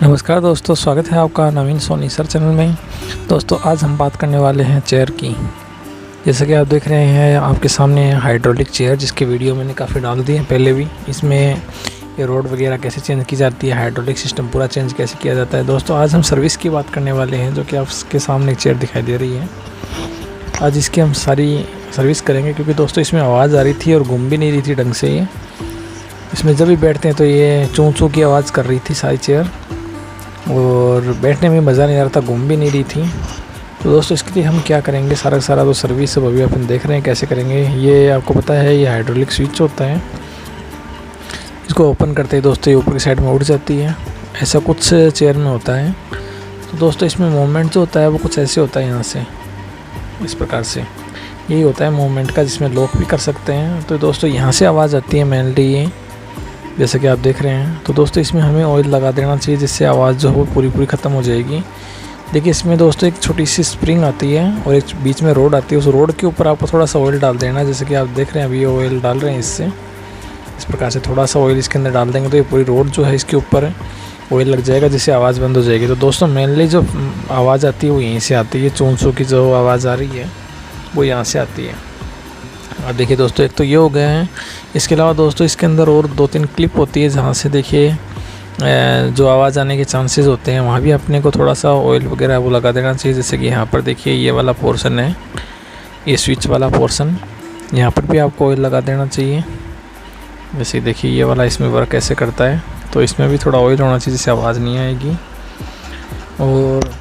नमस्कार दोस्तों, स्वागत है आपका नवीन सोनी सर चैनल में। दोस्तों आज हम बात करने वाले हैं चेयर की। जैसा कि आप देख रहे हैं आपके सामने हाइड्रोलिक चेयर, जिसके वीडियो मैंने काफ़ी डाल दिए हैं पहले भी। इसमें ये रोड वगैरह कैसे चेंज की जाती है, हाइड्रोलिक सिस्टम पूरा चेंज कैसे किया जाता है। दोस्तों आज हम सर्विस की बात करने वाले हैं, जो कि आपके सामने एक चेयर दिखाई दे रही है। आज इसकी हम सारी सर्विस करेंगे, क्योंकि दोस्तों इसमें आवाज़ आ रही थी और घूम भी नहीं रही थी ढंग से। ये इसमें जब भी बैठते हैं तो ये चूँ चूँ की आवाज़ कर रही थी सारी चेयर, और बैठने में मज़ा नहीं आ रहा था, घूम भी नहीं रही थी। तो दोस्तों इसके लिए हम क्या करेंगे, सारा तो सर्विस सब अभी अपन देख रहे हैं कैसे करेंगे। ये आपको पता है ये हाइड्रोलिक स्विच होता है, इसको ओपन करते ही दोस्तों ये ऊपर की साइड में उड़ जाती है। ऐसा कुछ चेयर में होता है। तो दोस्तों इसमें मूवमेंट जो होता है वो कुछ ऐसे होता है, यहाँ से इस प्रकार से यही होता है मूवमेंट का, जिसमें लॉक भी कर सकते हैं। तो दोस्तों यहाँ से आवाज़ आती है मेनली ये, जैसे कि आप देख रहे हैं। तो दोस्तों इसमें हमें ऑयल लगा देना चाहिए, जिससे आवाज़ जो हो पूरी ख़त्म हो जाएगी। देखिए इसमें दोस्तों एक छोटी सी स्प्रिंग आती है और एक बीच में रोड आती है। उस रोड के ऊपर आपको थोड़ा सा ऑयल डाल देना है, जैसे कि आप देख रहे हैं अभी ऑयल डाल रहे हैं इससे। इस प्रकार से थोड़ा सा ऑयल इसके अंदर डाल देंगे तो ये पूरी रोड जो है इसके ऊपर ऑयल लग जाएगा, जिससे आवाज़ बंद हो जाएगी। तो दोस्तों मेनली जो आवाज़ आती है वो यहीं से आती है, चूँ चूँ की जो आवाज़ आ रही है वो यहाँ से आती है। और देखिए दोस्तों एक तो ये हो गया है। इसके अलावा दोस्तों इसके अंदर और 2-3 क्लिप होती है, जहाँ से देखिए जो आवाज़ आने के चांसेस होते हैं वहाँ भी अपने को थोड़ा सा ऑयल वगैरह वो लगा देना चाहिए। जैसे कि यहाँ पर देखिए ये वाला पोर्शन है, ये स्विच वाला पोर्शन, यहाँ पर भी आपको ऑयल लगा देना चाहिए। जैसे देखिए ये वाला इसमें वर्क कैसे करता है, तो इसमें भी थोड़ा ऑयल होना चाहिए जिससे आवाज़ नहीं आएगी। और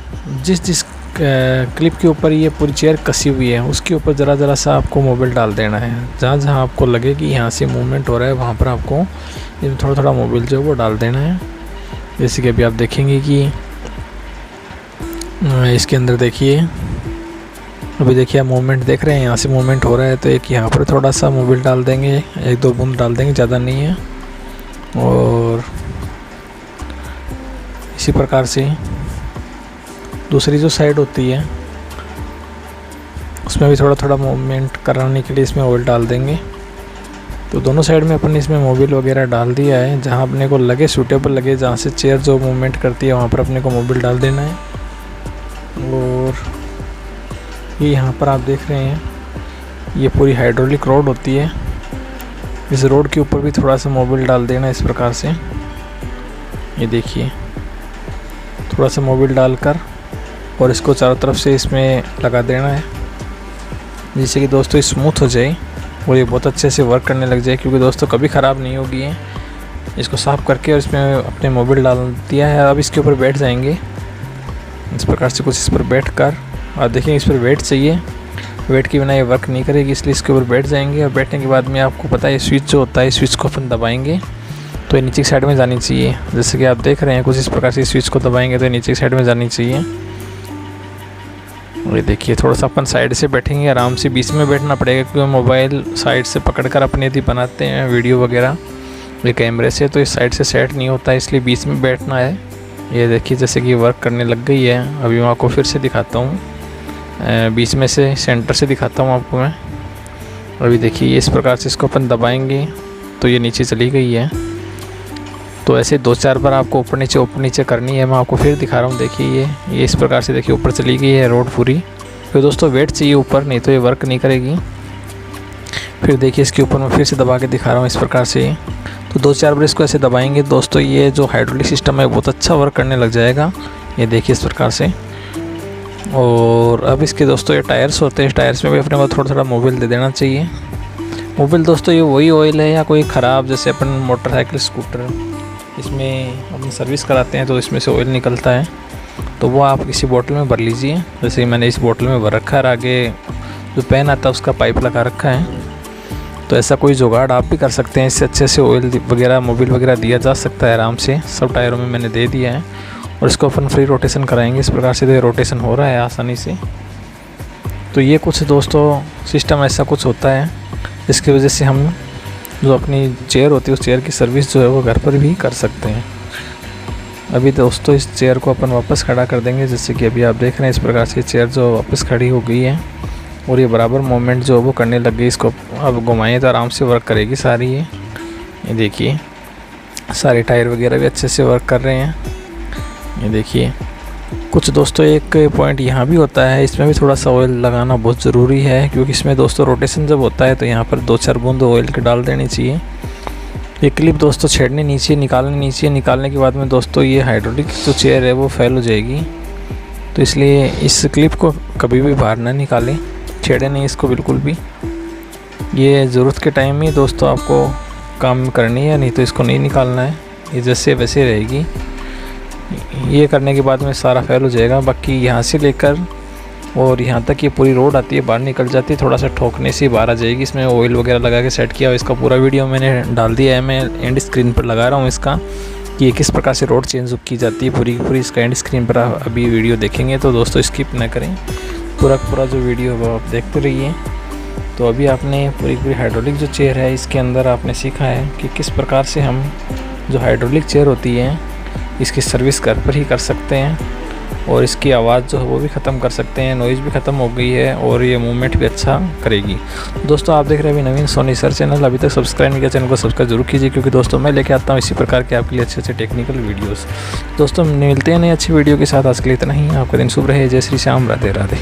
जिस क्लिप के ऊपर ये पूरी चेयर कसी हुई है उसके ऊपर ज़रा सा आपको मोबिल डाल देना है। जहाँ आपको लगे कि यहाँ से मूवमेंट हो रहा है वहाँ पर आपको इसमें थोड़ा मोबिल जो है वो डाल देना है। जैसे कि अभी आप देखेंगे कि इसके अंदर देखिए, अभी देखिए आप मूवमेंट देख रहे हैं, यहाँ से मूवमेंट हो रहा है। तो एक यहाँ पर थोड़ा सा मोबिल डाल देंगे, 1-2 बूंद डाल देंगे, ज़्यादा नहीं है। और इसी प्रकार से दूसरी जो साइड होती है उसमें भी थोड़ा मूवमेंट कराने के लिए इसमें ऑयल डाल देंगे। तो दोनों साइड में अपन इसमें मोबिल वगैरह डाल दिया है। जहाँ अपने को लगे सूटेबल लगे, जहाँ से चेयर जो मूवमेंट करती है वहाँ पर अपने को मोबिल डाल देना है। और ये यहाँ पर आप देख रहे हैं ये पूरी हाइड्रोलिक रोड होती है, इस रोड के ऊपर भी थोड़ा सा मोबिल डाल देना इस प्रकार से। ये देखिए थोड़ा सा मोबिल डालकर और इसको चारों तरफ से इसमें लगा देना है, जिससे कि दोस्तों स्मूथ हो जाए और ये बहुत अच्छे से वर्क करने लग जाए। क्योंकि दोस्तों कभी ख़राब नहीं होगी ये। इसको साफ़ करके और इसमें अपने मोबिल डाल दिया है। अब इसके ऊपर बैठ जाएंगे इस प्रकार से, कुछ इस पर बैठ कर। और देखिए इस पर वेट चाहिए, वेट के बिना ये वर्क नहीं करेगी, इसलिए इसके ऊपर बैठ जाएंगे। और बैठने के बाद में आपको पता है स्विच जो होता है, स्विच को अपन दबाएंगे तो ये नीचे की साइड में जानी चाहिए। जैसे कि आप देख रहे हैं कुछ इस प्रकार से स्विच को दबाएंगे तो ये नीचे की साइड में जानी चाहिए। ये देखिए थोड़ा सा अपन साइड से बैठेंगे, आराम से बीच में बैठना पड़ेगा, क्योंकि मोबाइल साइड से पकड़कर अपने यदि बनाते हैं वीडियो वगैरह ये कैमरे से, तो इस साइड से सेट नहीं होता है, इसलिए बीच में बैठना है। ये देखिए जैसे कि वर्क करने लग गई है। अभी मैं आपको फिर से दिखाता हूँ, बीच में से सेंटर से दिखाता हूँ आपको मैं। अभी देखिए इस प्रकार से इसको अपन दबाएंगे तो ये नीचे चली गई है। तो ऐसे 2-4 बार आपको ऊपर नीचे करनी है। मैं आपको फिर दिखा रहा हूँ, देखिए ये इस प्रकार से देखिए ऊपर चली गई है रोड पूरी। फिर दोस्तों वेट चाहिए ऊपर, नहीं तो ये वर्क नहीं करेगी। फिर देखिए इसके ऊपर मैं फिर से दबा के दिखा रहा हूँ इस प्रकार से। तो 2-4 बार इसको ऐसे दबाएंगे दोस्तों, ये जो हाइड्रोलिक सिस्टम है बहुत अच्छा वर्क करने लग जाएगा। ये देखिए इस प्रकार से। और अब इसके दोस्तों ये टायर्स होते हैं, टायर्स में भी अपने को थोड़ा मोबिल दे देना चाहिए। मोबिल दोस्तों ये वही ऑयल है या कोई ख़राब, जैसे अपन मोटरसाइकिल स्कूटर इसमें अपनी सर्विस कराते हैं तो इसमें से ऑयल निकलता है, तो वो आप किसी बोतल में भर लीजिए। जैसे मैंने इस बोतल में भर रखा है, आगे जो पेन आता है उसका पाइप लगा रखा है। तो ऐसा कोई जुगाड़ आप भी कर सकते हैं, इससे अच्छे से ऑयल वगैरह मोबिल वगैरह दिया जा सकता है आराम से। सब टायरों में मैंने दे दिया है और इसको अपन फ्री रोटेशन कराएंगे। इस प्रकार से रोटेशन हो रहा है आसानी से। तो ये कुछ दोस्तों सिस्टम ऐसा कुछ होता है, जिसकी वजह से हम जो अपनी चेयर होती है उस चेयर की सर्विस जो है वो घर पर भी कर सकते हैं। अभी दोस्तों इस चेयर को अपन वापस खड़ा कर देंगे, जैसे कि अभी आप देख रहे हैं इस प्रकार से चेयर जो वापस खड़ी हो गई है और ये बराबर मूवमेंट जो वो करने लग गई। इसको अब घुमाएं तो आराम से वर्क करेगी सारी। ये देखिए सारे टायर वगैरह भी अच्छे से वर्क कर रहे हैं। ये देखिए। कुछ दोस्तों एक पॉइंट यहाँ भी होता है, इसमें भी थोड़ा सा ऑयल लगाना बहुत ज़रूरी है, क्योंकि इसमें दोस्तों रोटेशन जब होता है तो यहाँ पर 2-4 बूंद ऑयल के डाल देनी चाहिए। ये क्लिप दोस्तों छेड़ने नीचे निकालने के बाद में दोस्तों ये हाइड्रोलिक जो चेयर है वो फेल हो जाएगी। तो इसलिए इस क्लिप को कभी भी बाहर ना निकालें, छेड़े नहीं इसको बिल्कुल भी। ये ज़रूरत के टाइम में दोस्तों आपको काम करनी है, नहीं तो इसको नहीं निकालना है, ये जैसे वैसे रहेगी। ये करने के बाद में सारा फेल हो जाएगा। बाकी यहाँ से लेकर और यहाँ तक ये पूरी रोड आती है, बाहर निकल जाती है, थोड़ा सा ठोकने से बाहर आ जाएगी। इसमें ऑयल वगैरह लगा के सेट किया, इसका पूरा वीडियो मैंने डाल दिया है, मैं एंड स्क्रीन पर लगा रहा हूँ इसका, कि ये किस प्रकार से रोड चेंज की जाती है पूरी की पूरी। इसका एंड स्क्रीन पर अभी वीडियो देखेंगे, तो दोस्तों स्किप ना करें, पूरा जो वीडियो है वो आप देखते रहिए। तो अभी आपने पूरी हाइड्रोलिक जो चेयर है इसके अंदर आपने सीखा है कि किस प्रकार से हम जो हाइड्रोलिक चेयर होती है इसकी सर्विस घर पर ही कर सकते हैं, और इसकी आवाज़ जो है वो भी ख़त्म कर सकते हैं, नॉइज़ भी ख़त्म हो गई है, और ये मूवमेंट भी अच्छा करेगी। दोस्तों आप देख रहे हैं अभी नवीन सोनी सर चैनल, अभी तक सब्सक्राइब नहीं किया चैनल को सब्सक्राइब जरूर कीजिए, क्योंकि दोस्तों मैं लेके आता हूँ इसी प्रकार के आपके लिए अच्छे टेक्निकल वीडियोस। दोस्तों मिलते हैं नई अच्छी वीडियो के साथ, आज के लिए इतना ही। आपका दिन शुभ रहे। जय श्री श्याम, राधे राधे।